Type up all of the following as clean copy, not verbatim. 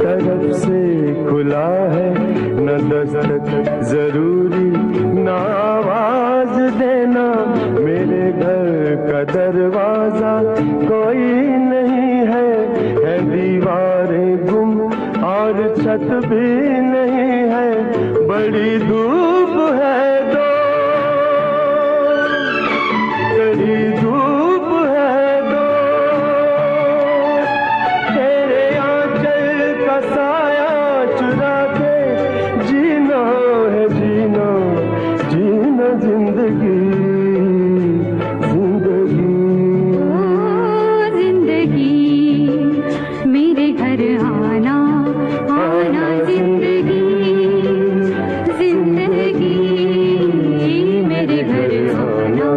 तरफ से खुला है, न दस्तक जरूरी न आवाज देना। मेरे घर का दरवाजा कोई नहीं है, दीवारें गुम और छत भी नहीं है। बड़ी धूप है दो, बड़ी धूप है दो, तेरे आंचल का साया चुरा के जीना है, जीना जीना जिंदगी। मेरे घर आना आना जिंदगी, जिंदगी मेरे घर आना।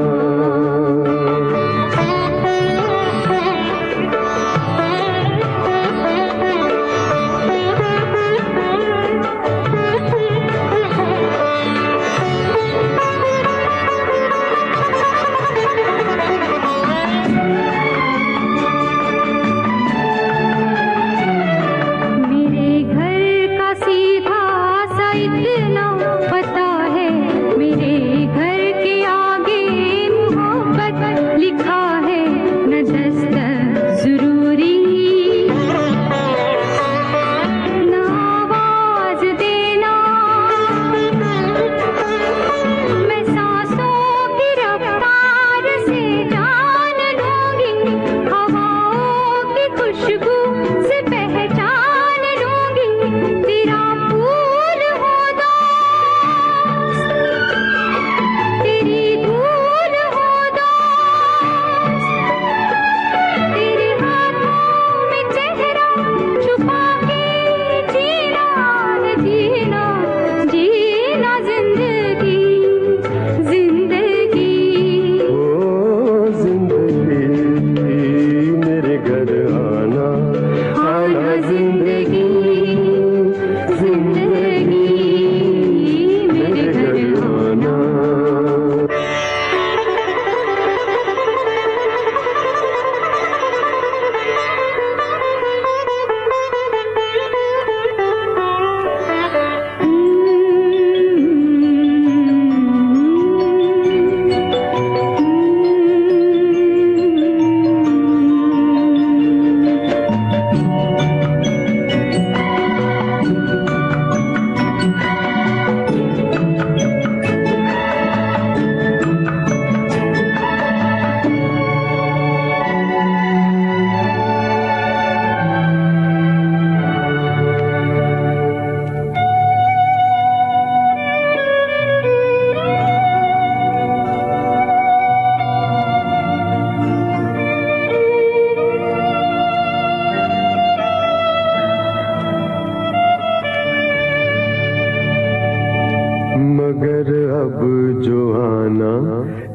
मगर अब जो आना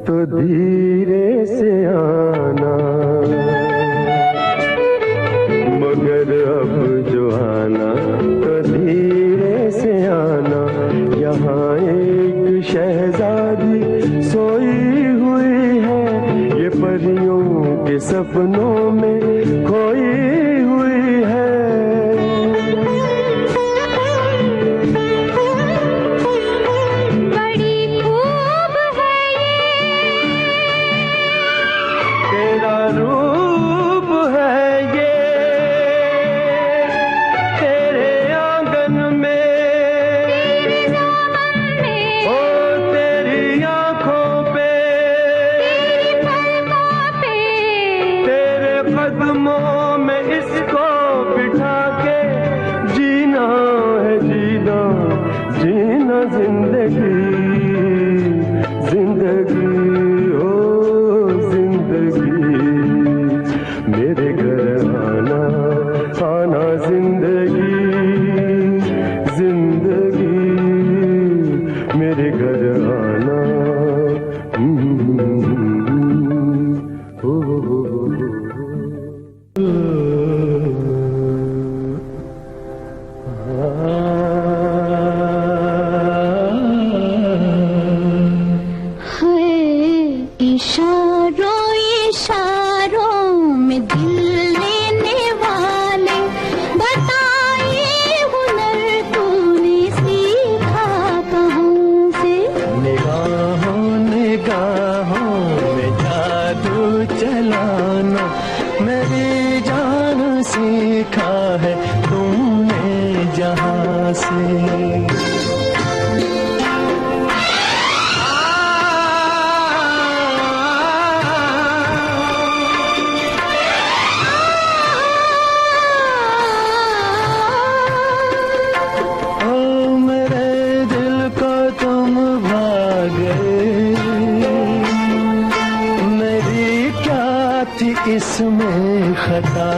तो धीरे से आना, मगर अब जो आना तो धीरे से आना। यहाँ एक शहजादी सोई हुई है, ये परियों के सपनों में खोई हुई है। रूप है ये तेरे आंगन में, ओ तेरी आंखों पे, तेरे कदमों में इसको बिठा के जीना है, जीना जीना जिंदगी, जिंदगी मेरे घर आना आना जिंदगी, जिंदगी मेरे घर आना। इशारों में दिल लेने वाले बताइए इसमें खता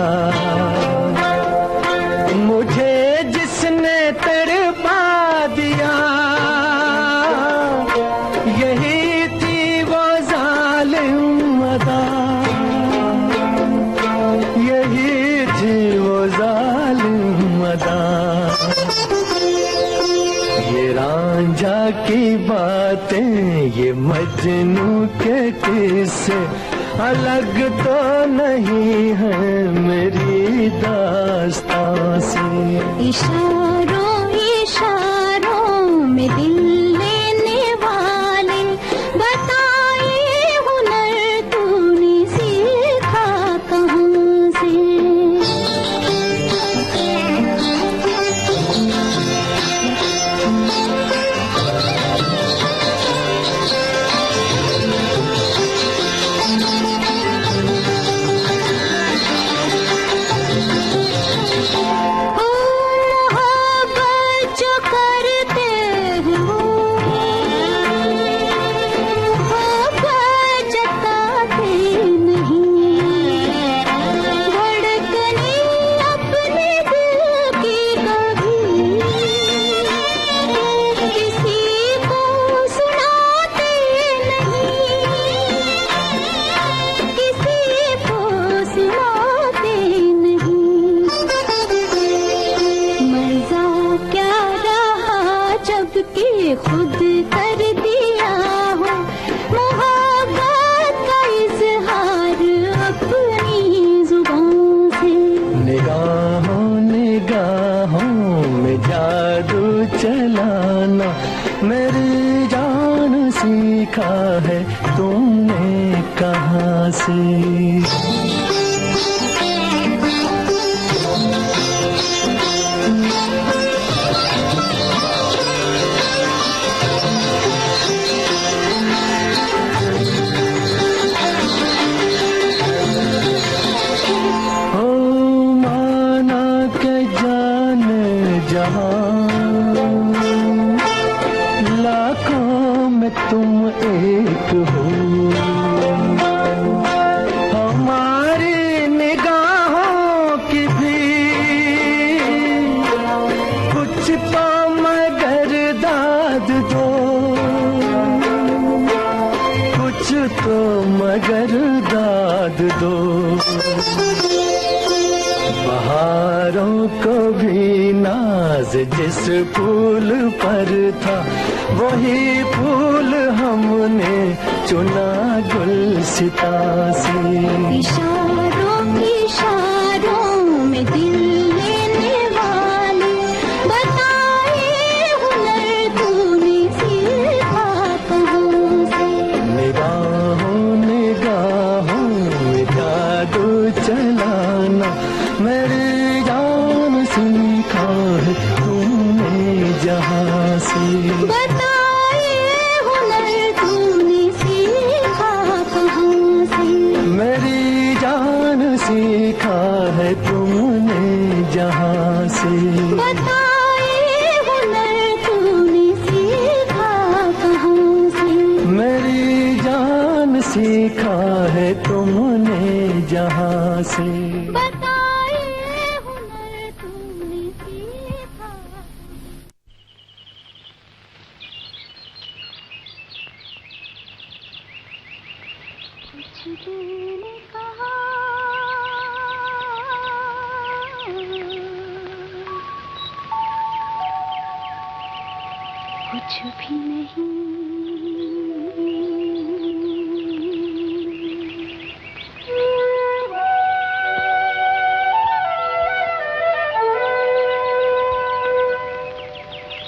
मुझे जिसने तड़पा दिया, यही थी वो जालिम अदा, यही थी वो जालिम अदा। ये रांझा की बातें, ये मजनू के किस्से अलग तो नहीं है मेरी दास्तां से। इशारों इशारों में दिल लेने वाले बताए हुनर तूने सीखा कहाँ से। खुद कर दिया हो मोहब्बत का इज़हार अपनी जुबान से। निगाहों निगाहों में जादू चलाना मेरी जान सीखा है तुमने कहाँ से। लाखों में तुम एक हो, हमारी निगाहों की भी कुछ तो मगर दाद दो, कुछ तो मगर दाद दो। बहारों को भी नाज जिस फूल पर था, वही फूल हमने चुना गुलसिता से। इशारों इशारों में दिल लेने वाले बताए हुनर तूने सीखा कहाँ से। निगाहों निगाहों में जादू चलाना मेरी जान सीखा है तुमने जहाँ से। बताए हुनर तूने सीखा कहाँ से। मेरी जान सीखा है तुमने जहाँ से। बताए हुनर तूने सीखा कहाँ से। मेरी जान सीखा है तुमने जहाँ से। बताए हुनर तूने सीखा। कुछ दिल ने कहा कुछ भी नहीं,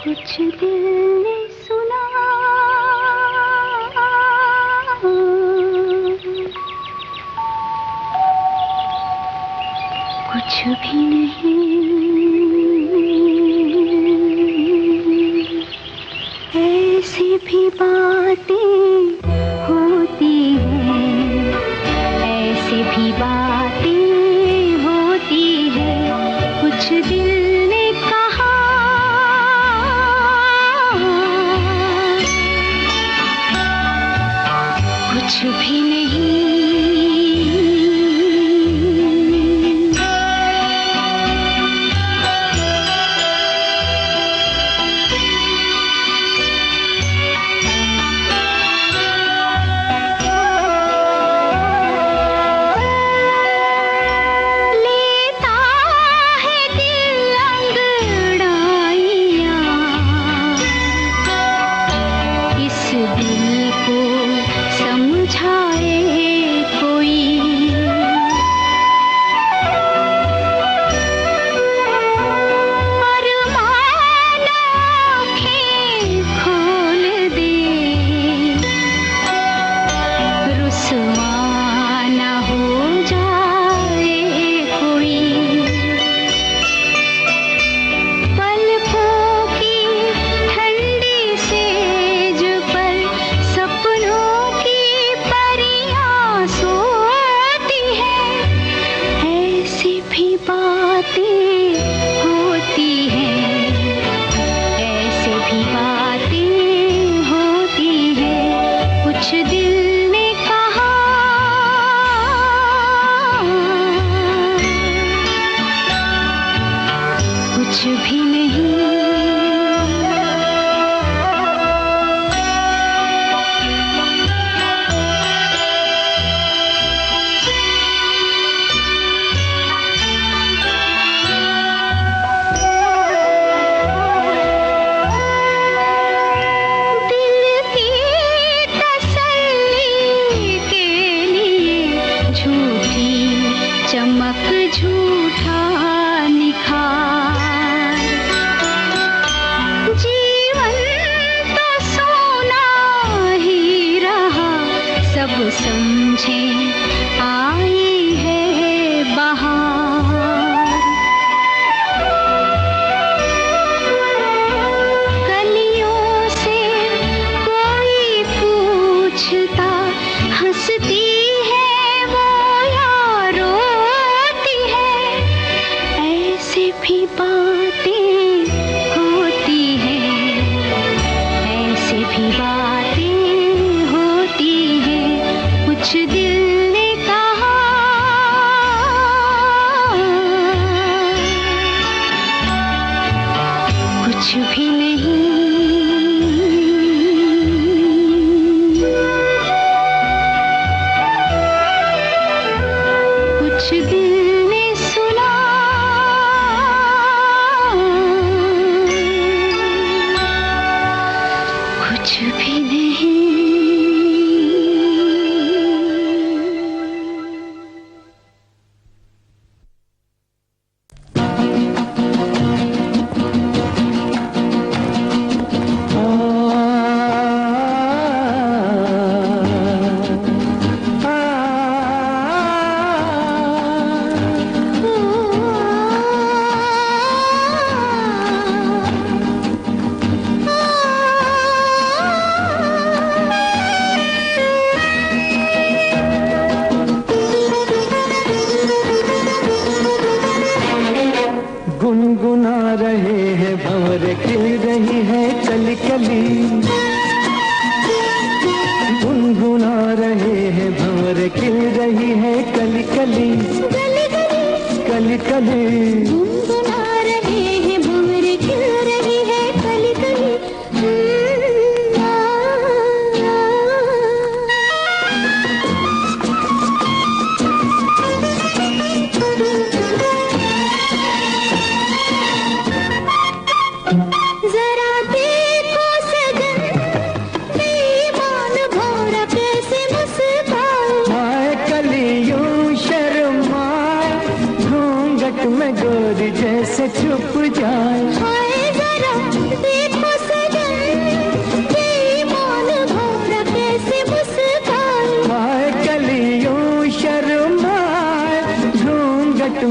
कुछ दिल ने सुना कुछ भी नहीं। बातें होती हैं, ऐसे भी बातें होती हैं, कुछ दिल ने कहा कुछ भी नहीं।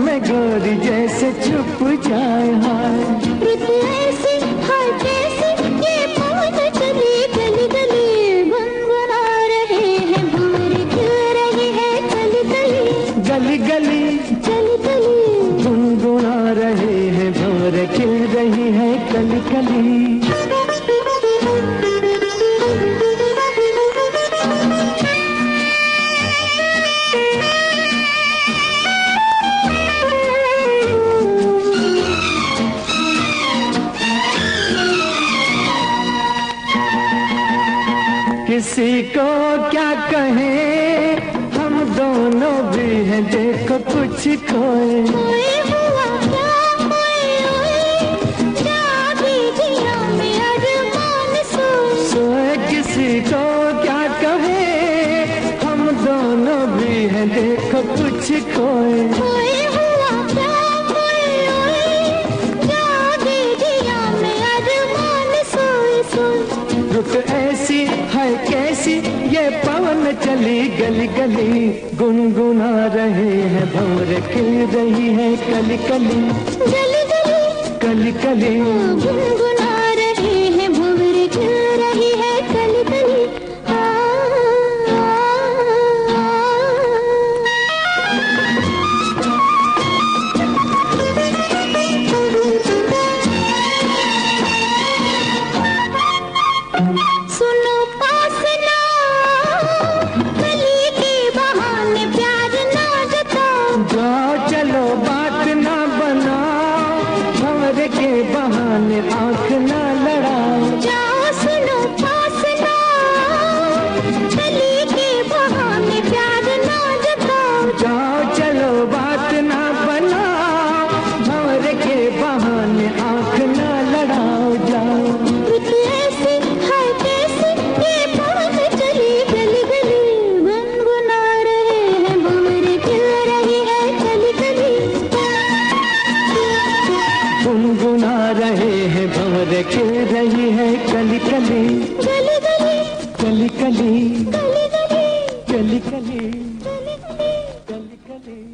में गोरी जैसे छुप जाए हाय। रुत ऐसी हर कली कली। किसी को क्या कहें, हम दोनों भी हैं देखो कुछ खोए। कोई हुआ क्या, जागी दिया में अरमान सोए। किसी को क्या कहें, हम दोनों भी हैं देखो कुछ खोए। कोई हुआ क्या, जागी दिया में अरमान सोए। रुत ऐसी है कैसी ये पवन चली गली गली, गुनगुना रहे हैं भंवर खिल रही है कली कली। गली गली कली कली गुनगुना रहे हैं भंवर खिल रही है कली कली। सुनो पास ना, कली के बहाने प्यार ना जताओ। जाओ चलो बात ना बनाओ, भंवर के बहाने आंख ना लड़ाओ। जाओ सुनो पास ना, कली के बहाने प्यार ना जताओ। जाओ चलो बात ना बनाओ, भंवर के बहाने आंख ना लड़ाओ। जाओ रुत ऐसी है कैसी ये पवन चली गली गली, गुनगुना रहे हैं भंवर खिल रही है कली कली। गुनगुना रहे हैं भंवर खिल रही है कली कली। गली गली कली कली गली गली कली कली गली गली। कली कली।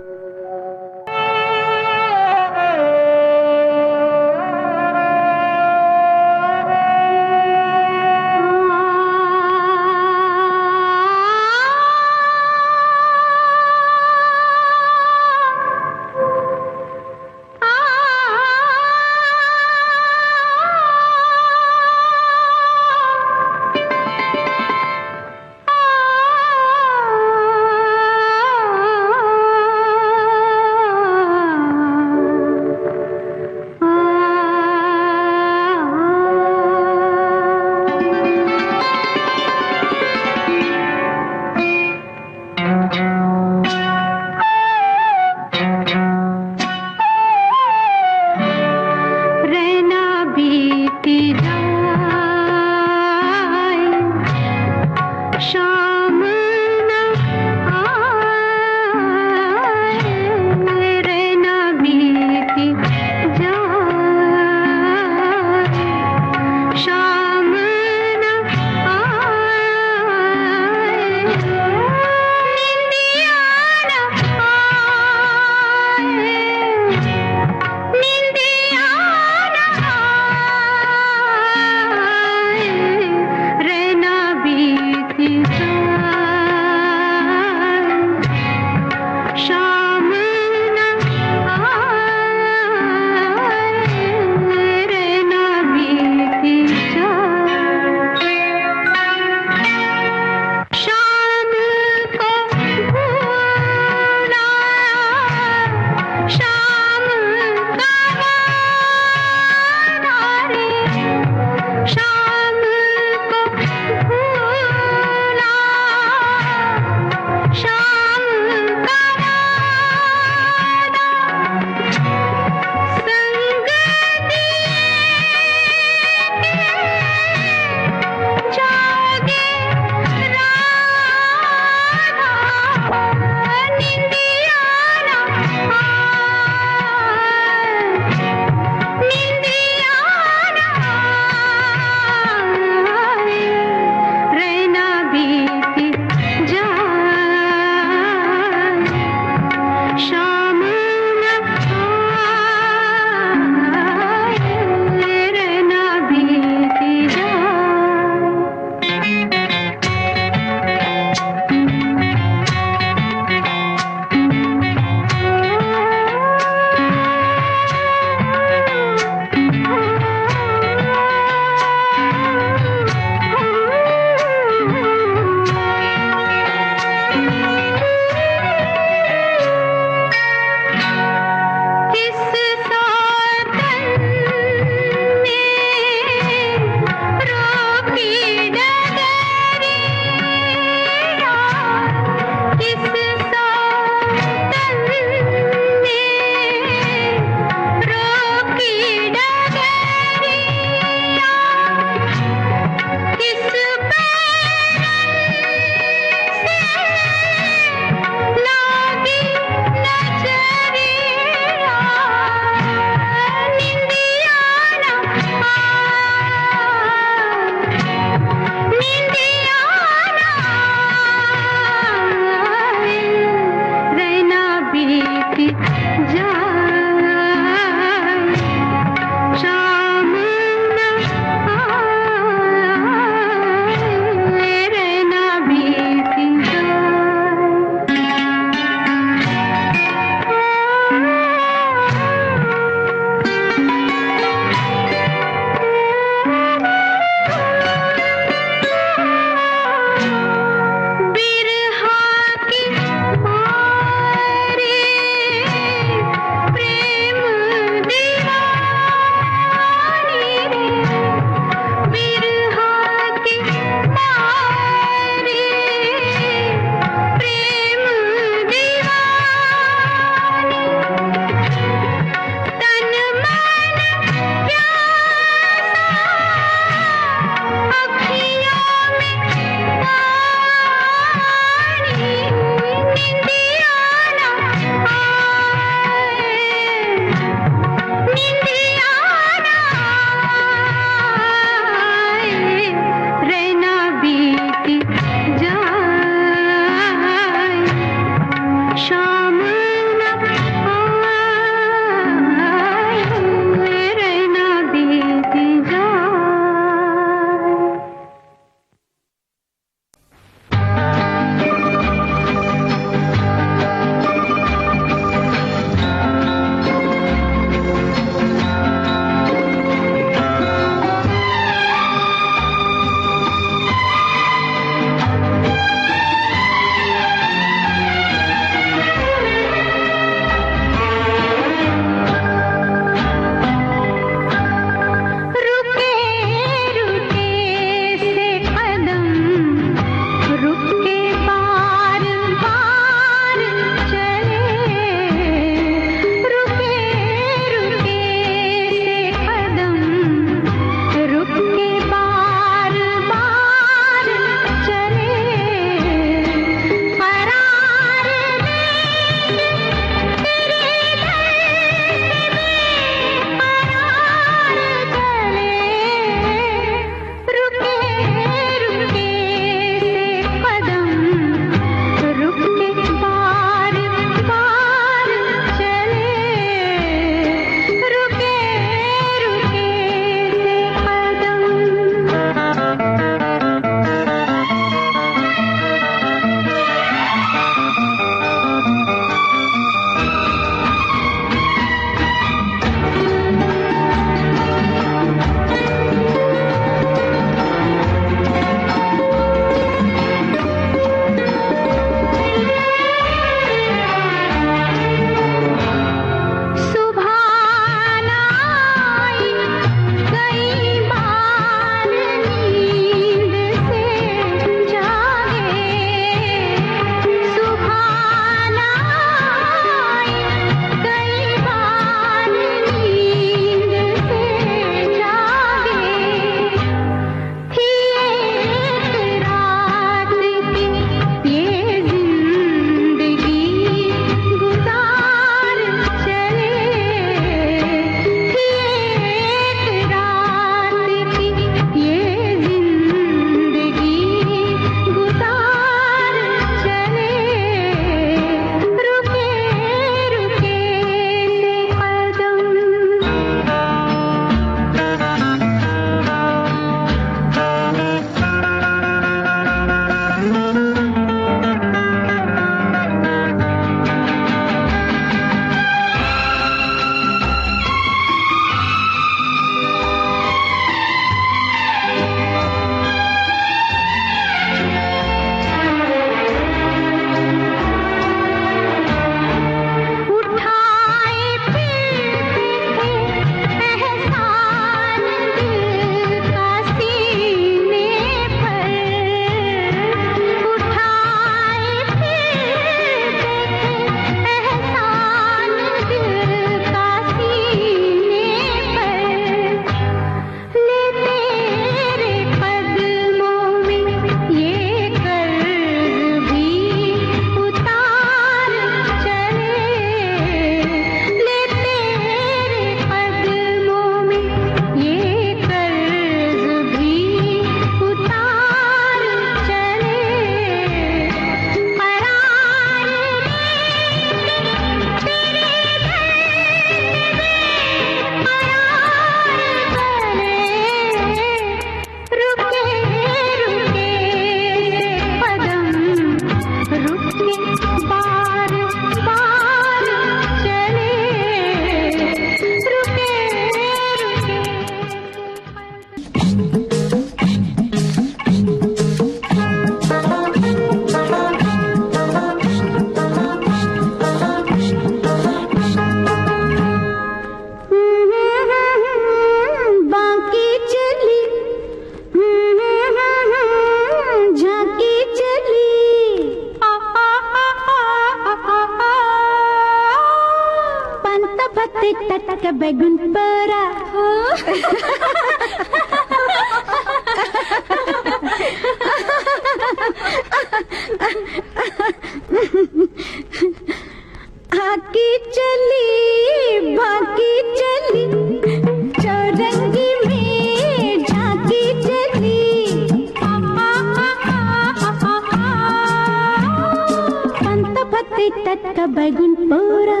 टटका बैगुन पोरा।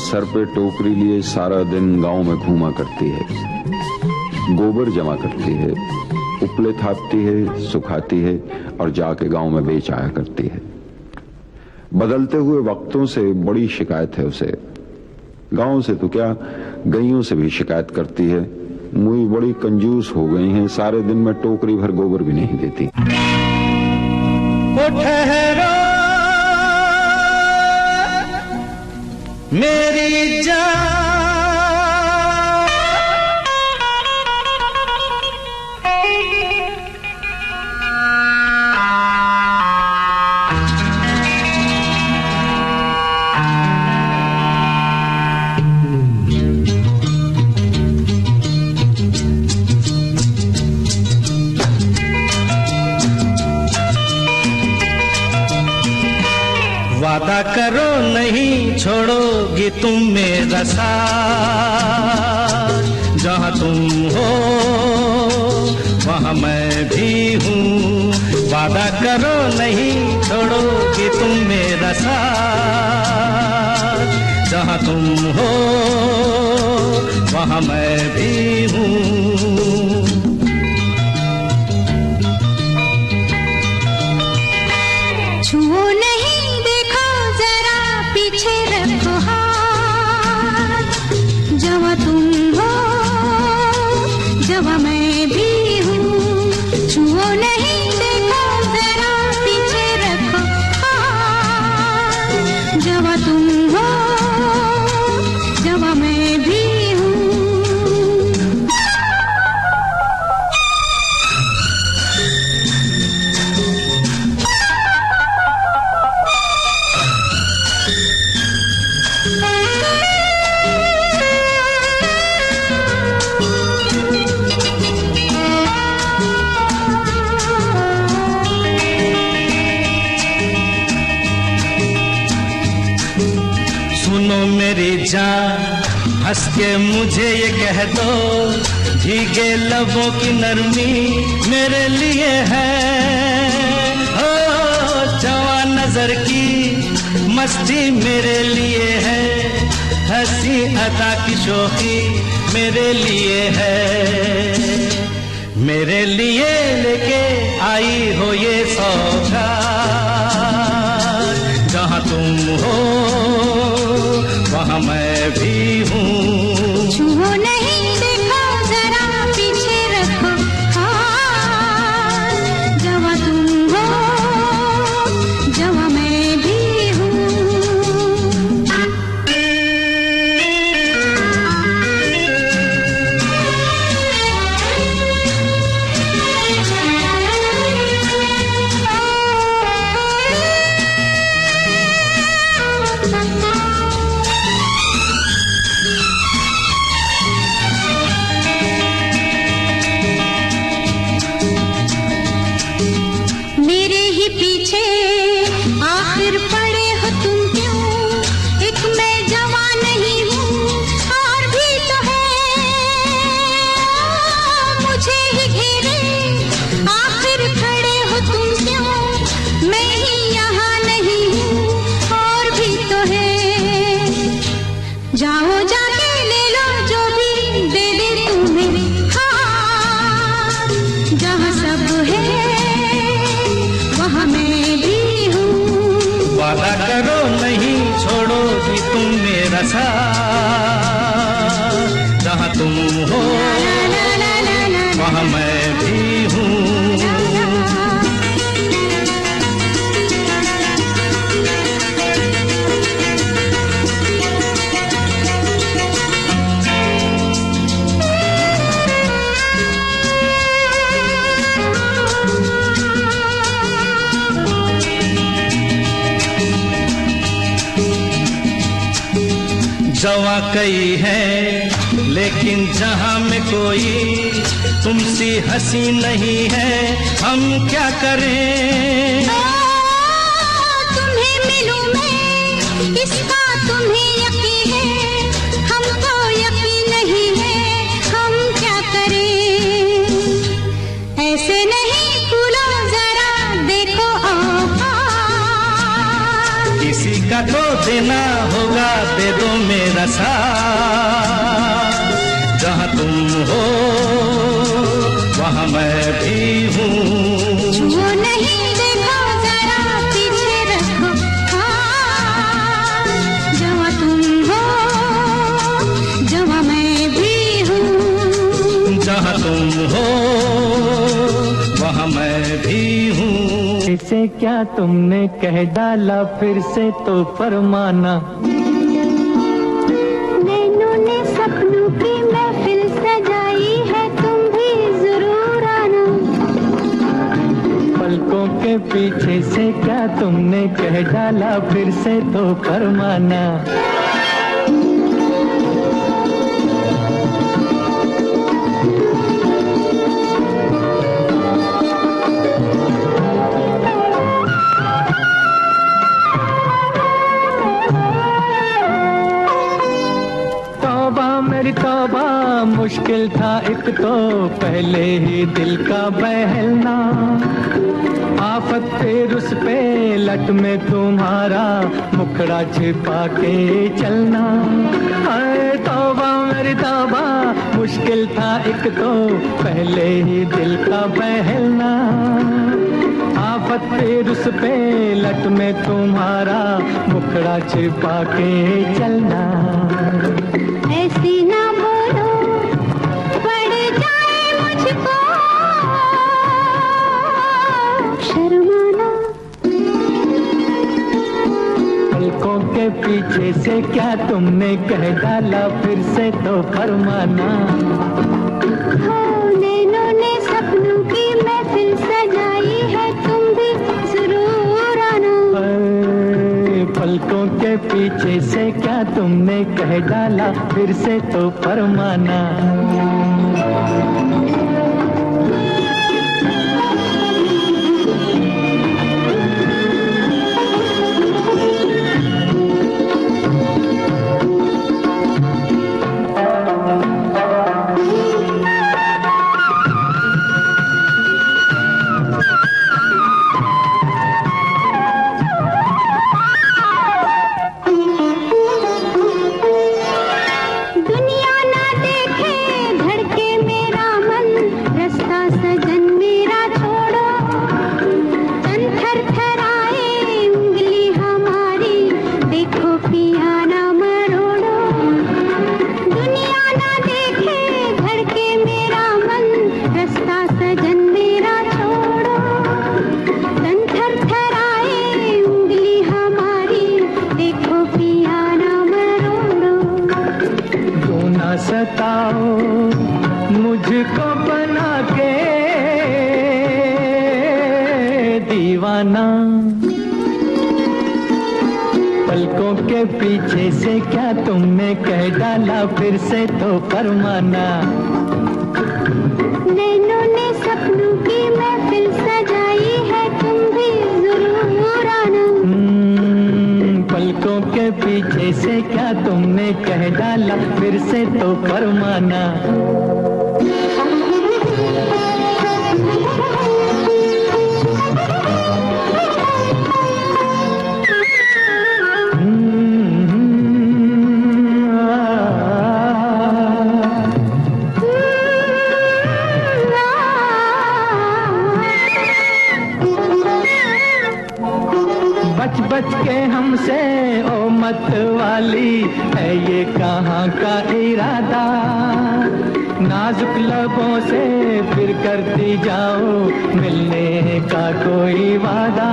सर पे टोकरी लिए सारा दिन गांव में घूमा करती है, गोबर जमा करती है, उपले थापती है, सुखाती है और जाके गांव में बेच आया करती है। बदलते हुए वक्तों से बड़ी शिकायत है उसे। गांव से तो क्या, गईयों से भी शिकायत करती है। मुई बड़ी कंजूस हो गई हैं, सारे दिन में टोकरी भर गोबर भी नहीं देती। मेरी जान वादा करो नहीं छोड़ोगी तुम मेरा साथ, जहाँ तुम हो वहाँ मैं भी हूँ। वादा करो नहीं छोड़ोगी तुम मेरा साथ, जहाँ तुम हो वहाँ मैं भी हूँ। छुओ नहीं पीछे रखो हाथ, जहाँ तुम हो जहाँ मैं भी हूँ। छुओ नहीं देखो जरा पीछे रखो हाथ, जहाँ तुम हो जहाँ मैं भी हूँ। जान हंस के मुझे ये कह दो, भीगे लबों की नरमी मेरे लिए है। ओ जवान नजर की मस्ती मेरे लिए है, हंसी अदा की शोखी मेरे लिए है। मेरे लिए लेके आई हो ये सौगात, जहाँ तुम हो वहाँ मैं भी हूँ। छुओ नहीं देखो जरा पीछे रखो हाथ, जहाँ तुम हो जहाँ मैं भी हूँ। मेरे ही पीछे आखिर पड़े हो तुम क्यों, एक मैं जवान नहीं हूँ और भी तो है मुझे ही घेरे, आखिर खड़े हो तुम क्यों, मैं ही यहाँ नहीं हूँ और भी तो है। जाओ जाके ले लो जो भी दे दे तुम्हें हाथ, जहाँ सब है वहाँ मैं भी हूँ। वादा करो नहीं छोड़ोगी तुम मेरा साथ, जहाँ तुम हो वहाँ मैं भी हूँ। जवा कई है लेकिन जहां में कोई तुमसी हंसी नहीं है, हम क्या करें। तुम्हें मिलूं मैं इसका तुम्हें यकीन है, हमको यकीन नहीं है, हम क्या करें। ऐसे नहीं खुलो जरा देखो किसी का तो देना होगा, दे दो मेरा साथ, जहाँ तुम हो वहाँ मैं भी हूँ। छुओ नहीं देखो जरा पीछे रखो हाथ, जहाँ तुम हो जहाँ मैं भी हूँ। जहाँ तुम हो वहाँ मैं भी हूँ। इसे क्या तुमने कह डाला फिर से तो फरमाना। नैनों ने सपनों की महफिल सजाई है, तुम भी जरूर आना। पलकों के पीछे से क्या तुमने कह डाला फिर से तो फरमाना। तौबा मुश्किल था एक तो पहले ही दिल का बहलना, आफत फिर उस पे लट में तुम्हारा मुखड़ा छिपा के चलना। अरे तौबा मेरी तौबा मुश्किल था एक तो पहले ही दिल का बहलना, आफत फिर उस पे लट में तुम्हारा मुखड़ा छिपा के चलना। ऐसी ना बोलो पड़ जाए मुझको शर्माना। पलकों के पीछे से क्या तुमने कह डाला फिर से तो फरमाना। हो नैनों ने सपनों की महफिल सजाई है, तुम भी जरूर आना। पलकों के पीछे से क्या तुमने कह डाला फिर से तो फरमाना। फरमाना। पलकों के पीछे से क्या तुमने कह डाला, फिर से तो फरमाना। नैनों ने सपनों की महफिल सजाई है, तुम भी जरूर आना। पलकों के पीछे से क्या तुमने कह डाला, फिर से तो फरमाना। बच बच के हमसे ओ मत वाली, है ये कहाँ का इरादा। नाजुक लबों से फिर करती जाओ मिलने का कोई वादा।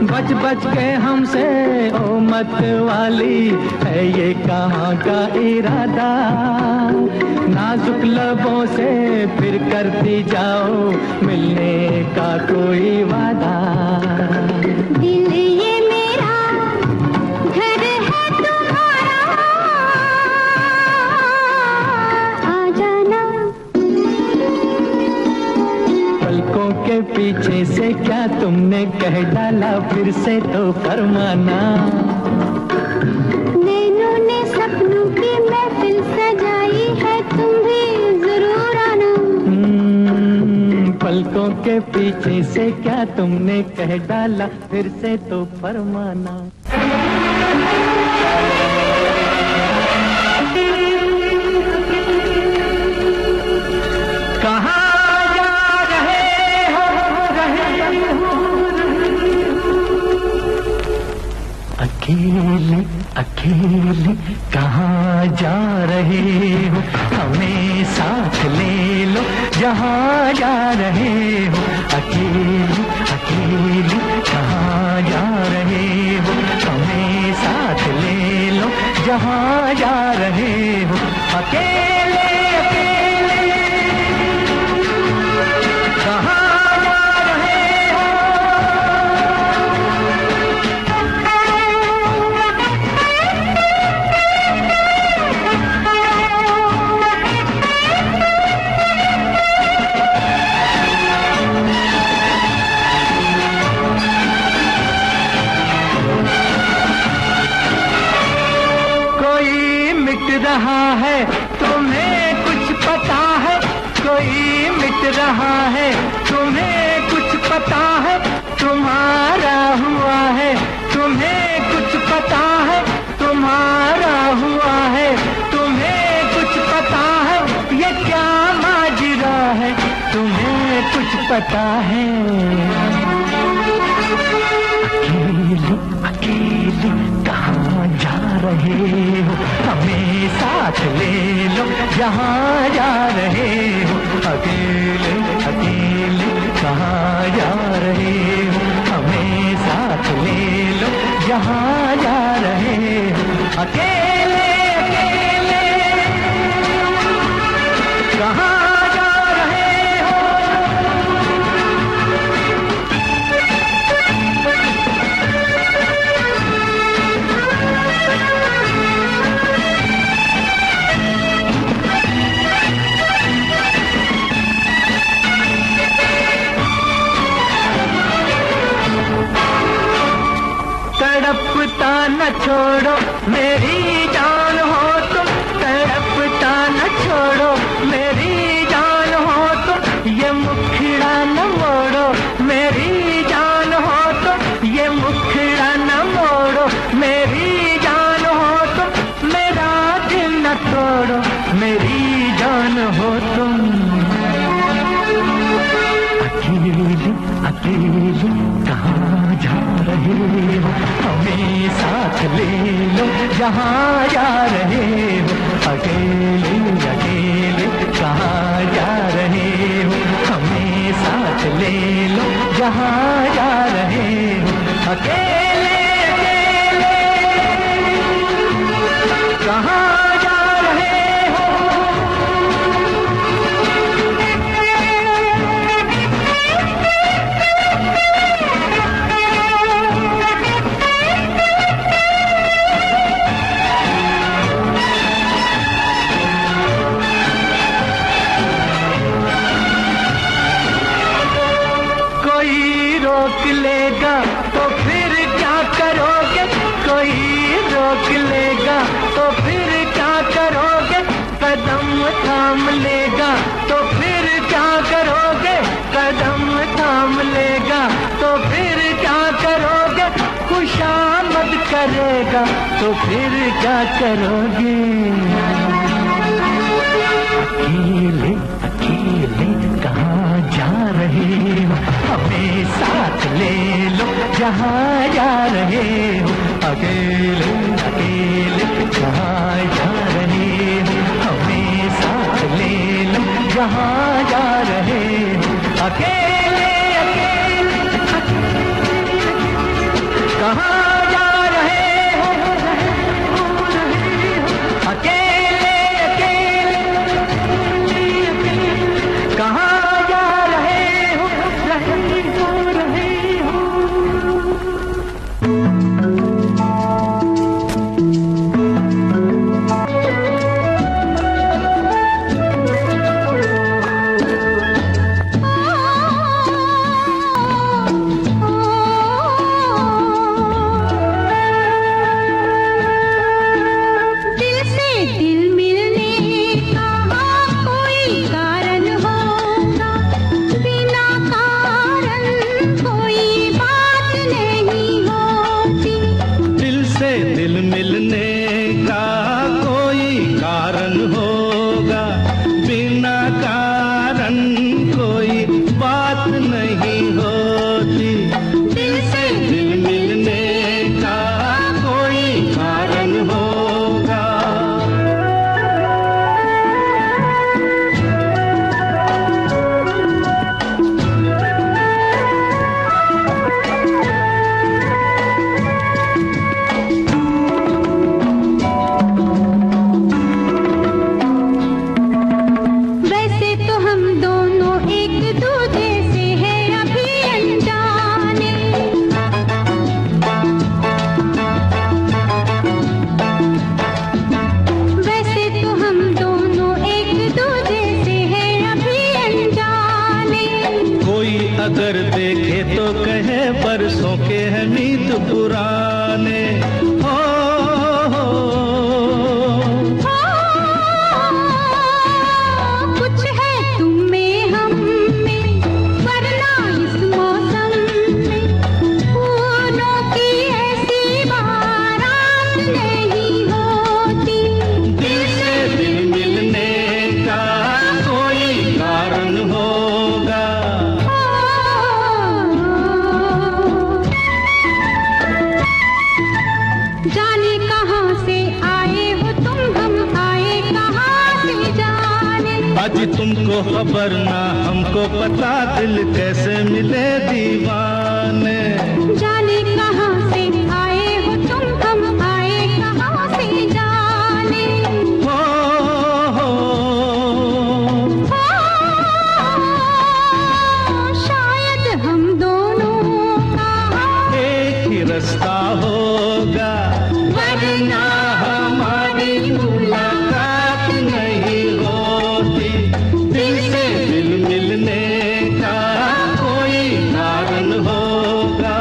बच बच के हमसे ओ मत वाली, है ये कहाँ का इरादा। नाजुक लबों से फिर करती जाओ मिलने का कोई वादा। दिल ये मेरा घर है तुम्हारा, आ जाना। पलकों के पीछे से क्या तुमने कह डाला, फिर से तो फरमाना। नैनों ने सपनों की महफिल सजाई है, तुम भी जरूर आना। पलकों के पीछे से क्या तुमने कह डाला, फिर से तो फरमाना। कहाँ जा रहे हो, अकेले अकेले कहाँ जा रहे हो, हमें साथ ले लो जहाँ जा रहे हो। अकेले अकेले कहाँ जा रहे हो, हमें साथ ले लो जहाँ जा रहे हो। अकेले अकेले कहाँ जा रहे हो। रहा है तुम्हें कुछ पता है, कोई मिट रहा है तुम्हें कुछ पता है। तुम्हारा हुआ है तुम्हें कुछ पता है, तुम्हारा हुआ है तुम्हें कुछ पता है। ये क्या माजरा है तुम्हें कुछ पता है। अकेले अकेले कहाँ जा रहे हो, हमें साथ ले लो जहाँ जा रहे हो। अकेले अकेले कहाँ जा रहे हो, हमें साथ ले लो जहाँ जा रहे हो। अकेले अकेले कहाँ जा रहे हो। तड़पता न छोड़ो मेरी जान हो तुम, तड़पता न छोड़ो मेरी जान हो तुम। ये मुखड़ा न मोड़ो मेरी जान हो तुम, ये मुखड़ा न मोड़ो मेरी जान हो तुम। मेरा दिल न तोड़ो मेरी जान हो तुम। अकेले अकेले कहाँ जा रहे हो, हमें साथ ले लो जहाँ जा रहे हो। अकेले अकेले कहाँ जा रहे हो, हमें साथ ले लो जहाँ जा रहे हो। अकेले अकेले कहाँ जा रहे हो। रोक लेगा तो फिर क्या करोगे, कदम थाम लेगा तो फिर क्या करोगे, कदम थाम लेगा तो फिर क्या करोगे, खुशामद करेगा तो फिर क्या करोगे। अकेले अकेले कहाँ जा रहे हो, हमें साथ ले लो जहाँ जा रहे हो। अकेले अकेले कहाँ जा रहे हो, हमें साथ ले लो जहाँ जा रहे हो। अकेले अकेले कहाँ जा रहे हो, अकेले अकेले कहाँ जा रहे हो, रहे हो रहे हो। दिल से दिल मिलने का कोई कारण होगा, बिना कारण कोई बात नहीं होती। दिल से दिल मिलने का कोई कारण होगा, बिना कारण कोई बात नहीं होती। दिल से दिल मिलने का कोई कारण होगा। वैसे तो हम दोनों एक दूसरे से हैं अभी अनजाने, वैसे तो हम दोनों एक दूसरे से हैं अभी अनजाने। कोई अगर देखे तो कहे बरसों के हैं मीत पुराने। हो कुछ है तुम में हम में, वरना इस मौसम में फूलों की ऐसी बारात नहीं होती। दिल से दिल मिलने का कोई कारण होगा। जाने कहाँ से आए हो तुम, हम आए कहाँ से जाने। आज तुमको खबर ना हमको पता, दिल कैसे मिले दीवाने। जाने कहाँ से आए हो तुम, हम आए कहाँ से जाने। हो शायद हम दोनों का एक ही रास्ता होगा, वरना हमारी मुलाकात नहीं होती। दिल से दिल मिलने का कोई कारण होगा।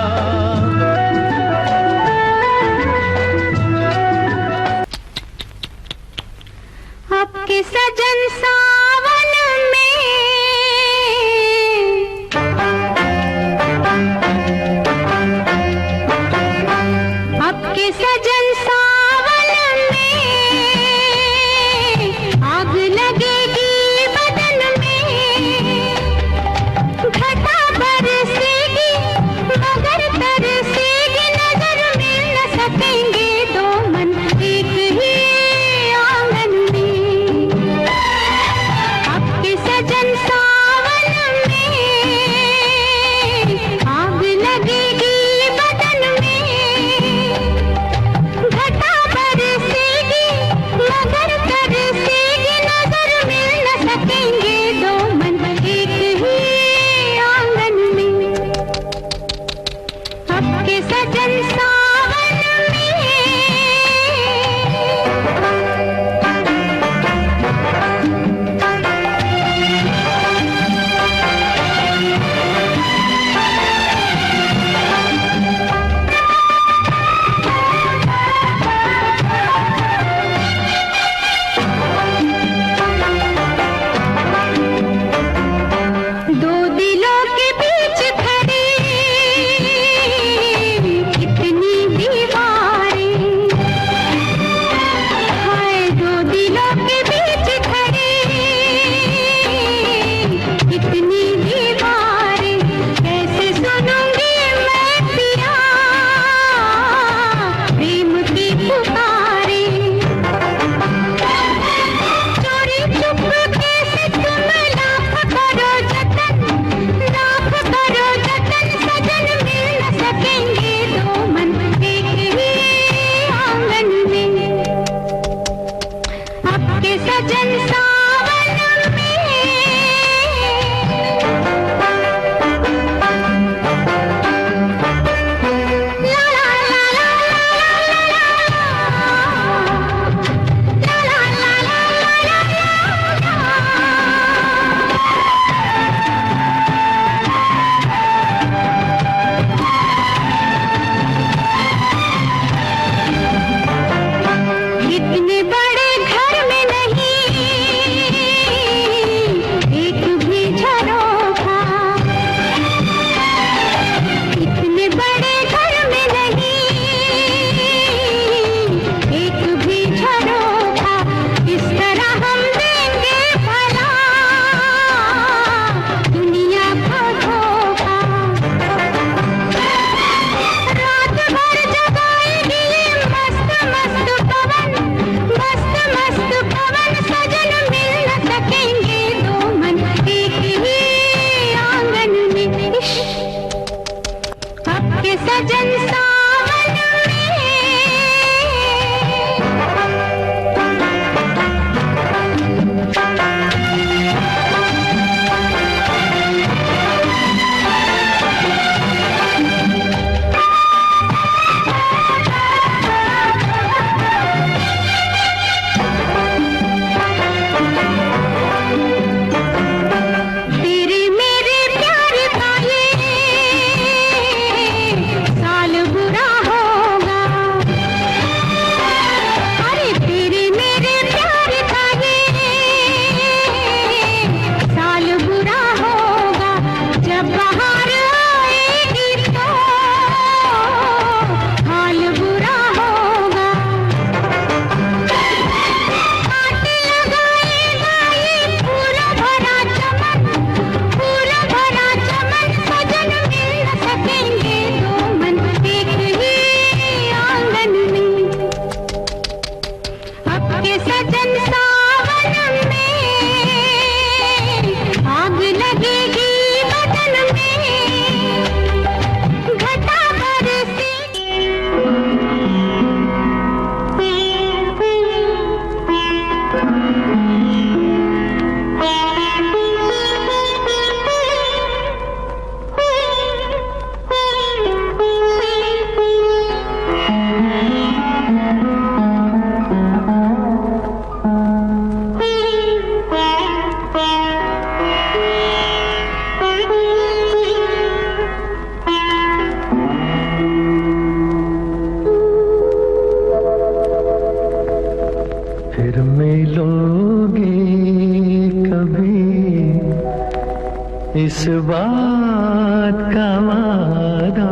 इस बात का वादा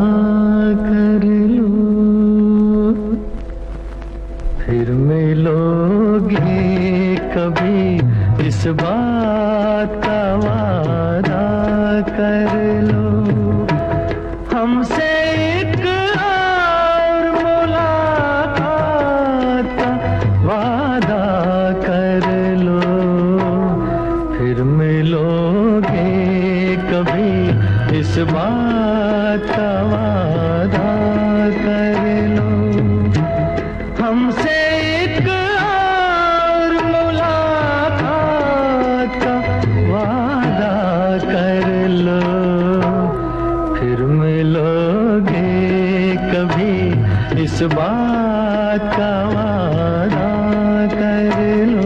कर लो, फिर मिलोगे कभी, इस बात का वादा कर लो। हमसे एक और मुलाकात का वादा कर लो, फिर मिलोगे कभी, इस बात का वादा कर लो। हमसे एक और मुलाकात का वादा कर लो, फिर मिलोगे कभी, इस बात का वादा कर लो।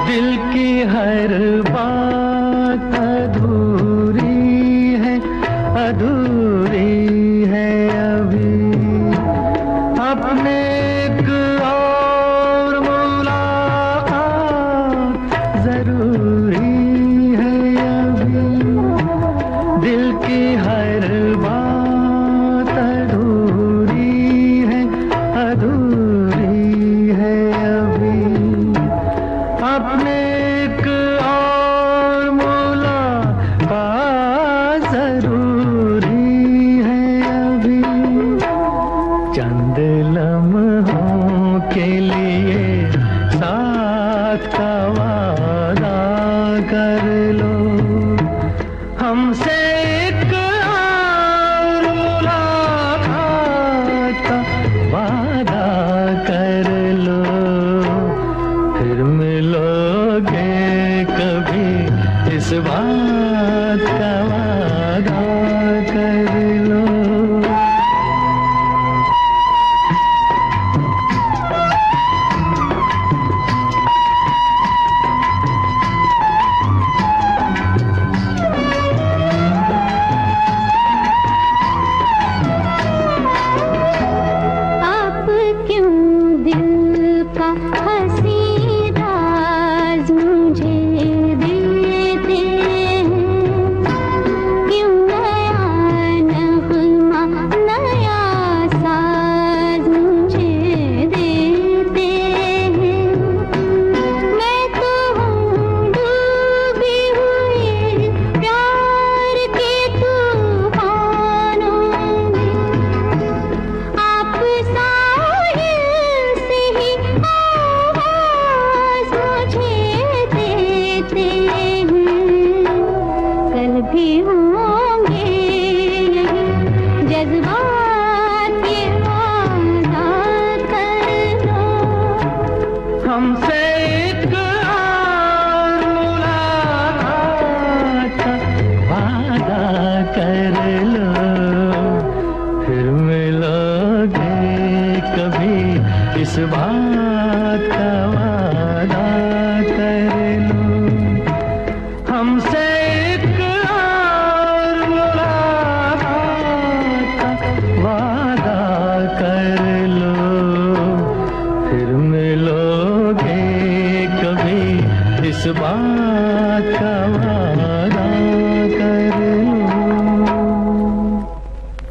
दिल की हर बात अधूरी है, अधूरी है अभी, अपने एक और मुलाकात जरूरी है अभी। दिल की हर बात अधूरी है, अधूरी है अभी, अपने एक और मुलाकात जरूरी है अभी। चंद लम्हों के लिए साथ का वादा कर लो, हमसे एक और मुलाकात का वादा कर लो, फिर मिलोगे कभी, इस बात का वादा कर लो। आप क्यों दिल का हंसी राज मुझे देते हैं, क्यों नया नगमा नया साज मुझे देते हैं। मैं तो हूँ डूबी हुई प्यार के तूफानों में, आप साहिल से ही आवाज मुझे देते हैं। कल भी होंगे यही जज्बात, ये वादा कर लो। हमसे एक और मुलाकात का वादा कर लो, फिर मिलोगे कभी, इस बात का वादा कर लो। हमसे एक और मुलाकात का वादा कर लो, फिर मिलोगे कभी, इस बात का